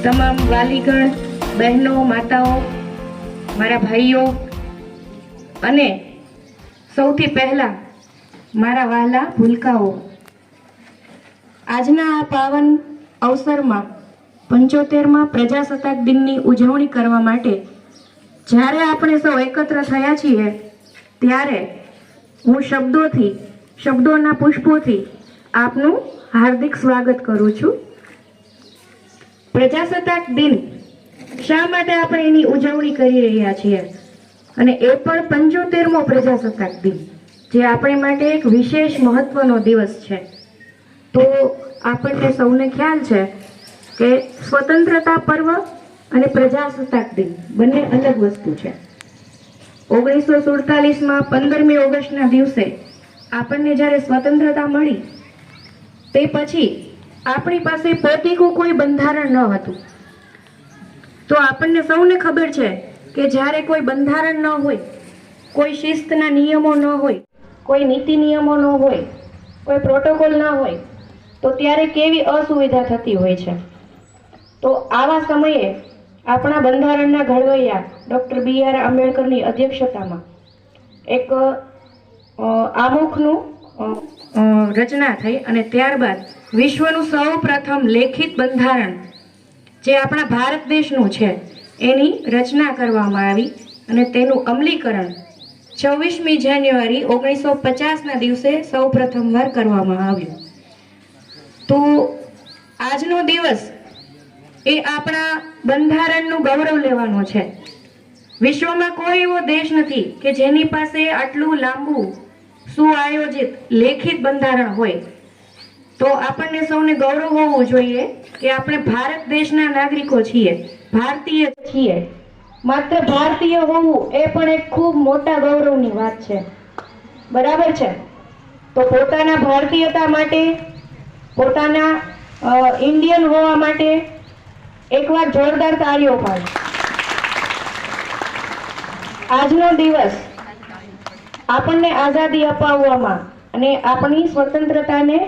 તમામ વાલીગણ, બહેનો, માતાઓ, મારા ભાઈઓ અને સૌથી પહેલા મારા વહાલા ભૂલકાઓ, આજના આ પાવન અવસરમાં 75મા પ્રજાસત્તાક દિનની ઉજવણી કરવા માટે જ્યારે આપણે સૌ એકત્ર થયા છીએ ત્યારે હું શબ્દોના પુષ્પોથી આપનું હાર્દિક સ્વાગત કરું છું. પ્રજાસત્તાક દિન શા માટે આપણે એની ઉજવણી કરી રહ્યા છીએ અને એ પણ 75મો પ્રજાસત્તાક દિન, જે આપણે માટે એક વિશેષ મહત્વનો દિવસ છે. તો આપણને સૌને ખ્યાલ છે કે સ્વતંત્રતા પર્વ અને પ્રજાસત્તાક દિન બંને અલગ વસ્તુ છે. 1947માં 15મી ઓગસ્ટના દિવસે આપણને જ્યારે સ્વતંત્રતા મળી તે પછી આપણી પાસે પોતીકું કોઈ બંધારણ ન હતું. તો આપણને સૌને ખબર છે કે જ્યારે કોઈ બંધારણ ન હોય, કોઈ શિસ્તના નિયમો ન હોય, કોઈ નીતિ નિયમો ન હોય, કોઈ પ્રોટોકોલ ન હોય તો ત્યારે કેવી અસુવિધા થતી હોય છે. તો આવા સમયે આપણા બંધારણના ઘડવૈયા ડૉક્ટર B.R. આંબેડકરની અધ્યક્ષતામાં એક આમુખનું રચના થઈ અને ત્યારબાદ વિશ્વનું સૌ પ્રથમ લેખિત બંધારણ જે આપણા ભારત દેશનું છે એની રચના કરવામાં આવી અને તેનું અમલીકરણ 26મી જાન્યુઆરી 1950ના દિવસે સૌ પ્રથમવાર કરવામાં આવ્યું. તો આજનો દિવસ એ આપણા બંધારણનું ગૌરવ લેવાનો છે. વિશ્વમાં કોઈ એવો દેશ નથી કે જેની પાસે આટલું લાંબુ સુઆયોજિત લેખિત બંધારણ હોય. તો આપણને સૌને ગૌરવ હોવું જોઈએ કે આપણે ભારત દેશના નાગરિકો છીએ, ભારતીય છીએ. માત્ર ભારતીય હોવું એ પણ એક ખૂબ મોટા ગૌરવની વાત છે. બરાબર છે? તો પોતાના ભારતીયતા માટે, પોતાના ઇન્ડિયન હોવા માટે એકવાર જોરદાર તાળીઓ પાડો. આજનો દિવસ આપણને આઝાદી અપાવવામાં અને આપણી સ્વતંત્રતાને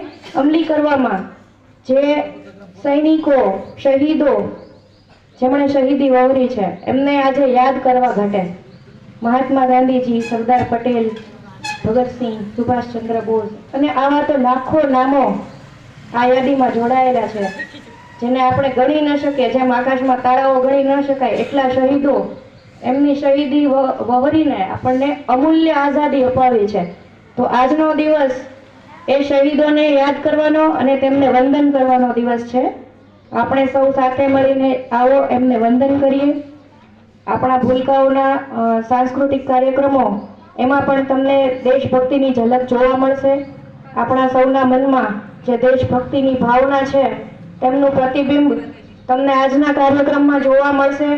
અમલી કરવામાં જે સૈનિકો, શહીદો, જેમણે શહીદી વહોરી છે એમને આજે યાદ કરવા ઘટે. મહાત્મા ગાંધીજી, સરદાર પટેલ, ભગતસિંહ, સુભાષચંદ્ર બોઝ અને આવા તો લાખો નામો આ યાદીમાં જોડાયેલા છે જેને આપણે ગણી ન શકીએ. જેમ આકાશમાં તારાઓ ગણી ન શકાય એટલા શહીદો એમની શહીદી વહોરીને આપણને અમૂલ્ય આઝાદી અપાવી છે. તો આજનો દિવસ એ શહીદોને યાદ કરવાનો અને તેમને વંદન કરવાનો દિવસ છે. આપણે સૌ સાથે મળીને આવો એમને વંદન કરીએ. આપણા ભૂલકાઓના સાંસ્કૃતિક કાર્યક્રમો એમાં પણ તમને દેશભક્તિની ઝલક જોવા મળશે. આપણા સૌના મનમાં જે દેશભક્તિની ભાવના છે તેમનું પ્રતિબિંબ તમને આજના કાર્યક્રમમાં જોવા મળશે.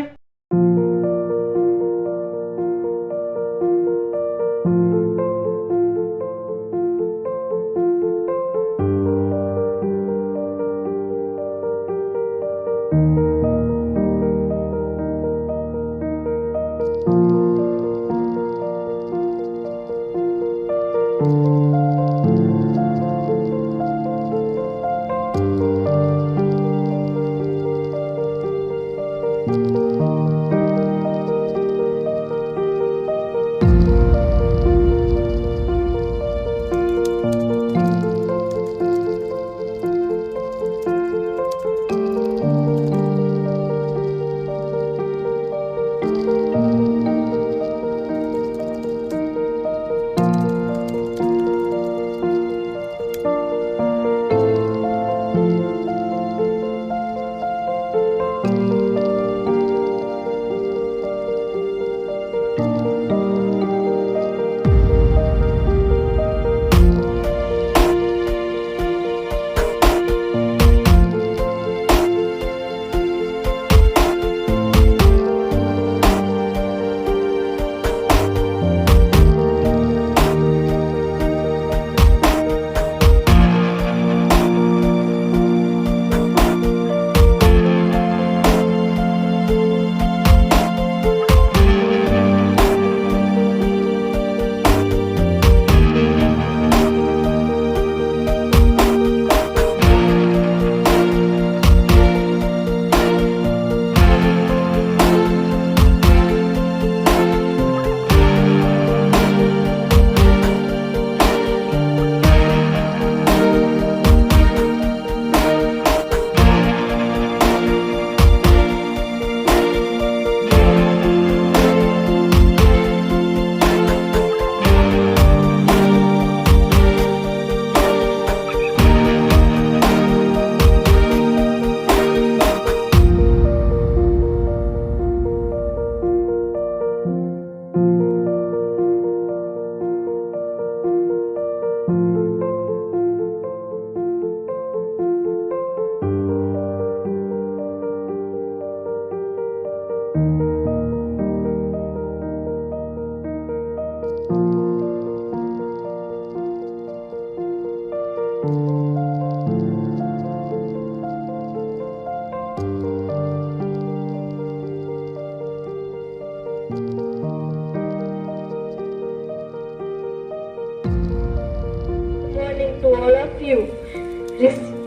to all of you.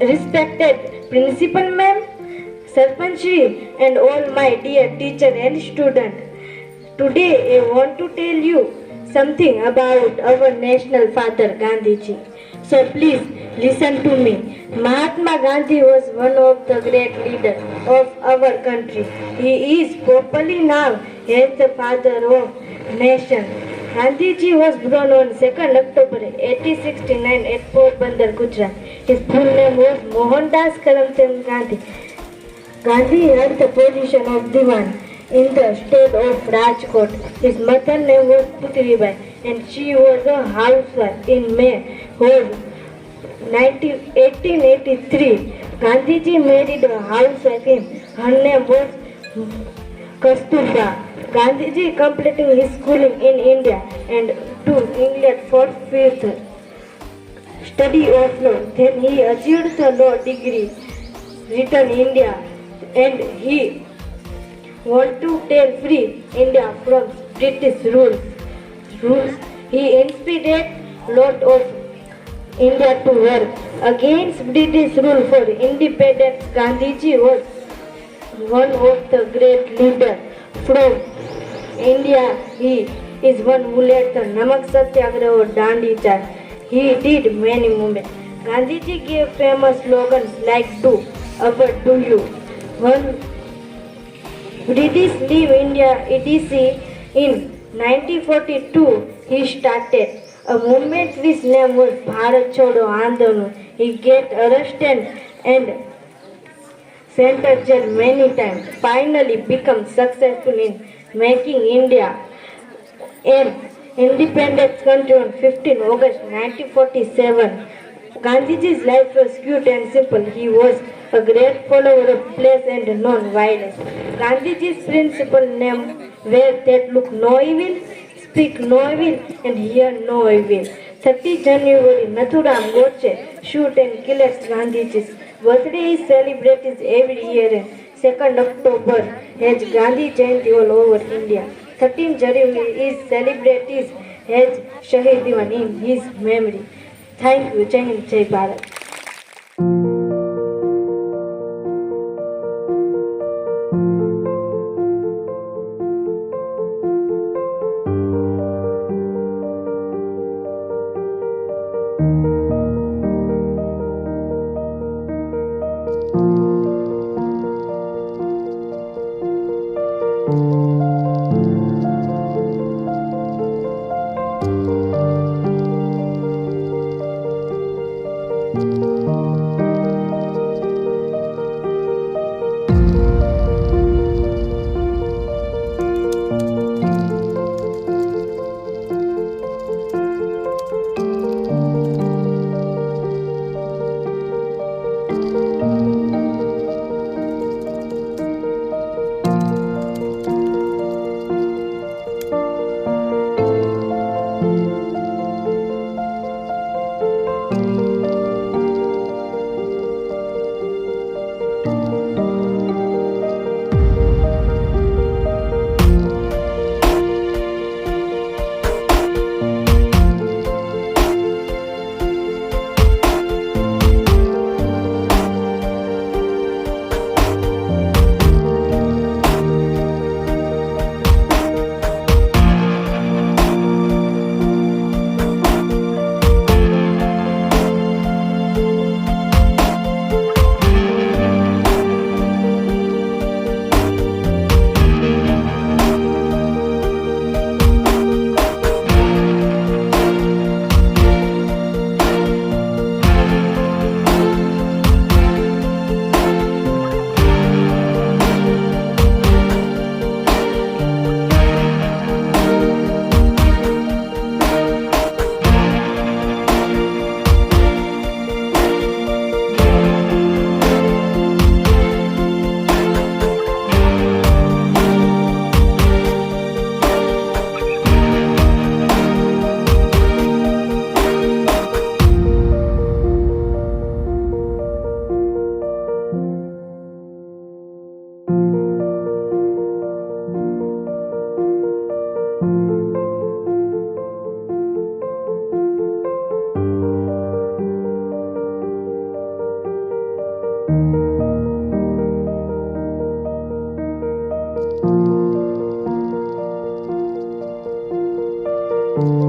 Respected Principal Ma'am, Sarpanchji and all my dear teacher and student. Today I want to tell you something about our national father Gandhiji. So please listen to me. Mahatma Gandhi was one of the great leaders of our country. He is popularly known as the father of nation. Gandhiji was born on 2nd October 1869 at Porbandar, Gujarat. His full name was Mohandas Karamchand Gandhi. Gandhi held the position of Diwan in the state of Rajkot. His mother name was Putribai and she was a housewife. In May was 1883. Gandhiji married a housewife. Her name was Kasturba. Gandhiji completing his schooling in India and to England for fifth study of law. Then he achieved the law degree, returned India, and he want to tell free India from British rules. He inspired lot of India to work against British rule for independence. Gandhiji was one of the great leaders from India. He is one who led the Namak Satyagraha or Dandi Charge. He did many movements. Gandhiji gave famous slogans like "Do, Abad, Do You." When British leave India, etc. in 1942, he started a movement which name was Bharat Chodo Andolan. He get arrested and sent to jail many times. Finally become successful in making India an independent country on 15 August 1947. Gandhiji's life was cute and simple. He was a great follower of peace and non-violence. Gandhiji's principal name were that look no evil, speak no evil, and hear no evil. 30 January, Nathuram Godse shoot and killed Gandhiji's birthday is celebrated every year and 2nd October as Gandhi Jayanti all over India. 13 January is celebrated as Shahid Diwan in his memory. Thank you. Jai Hind, Jai Bharat. Thank you.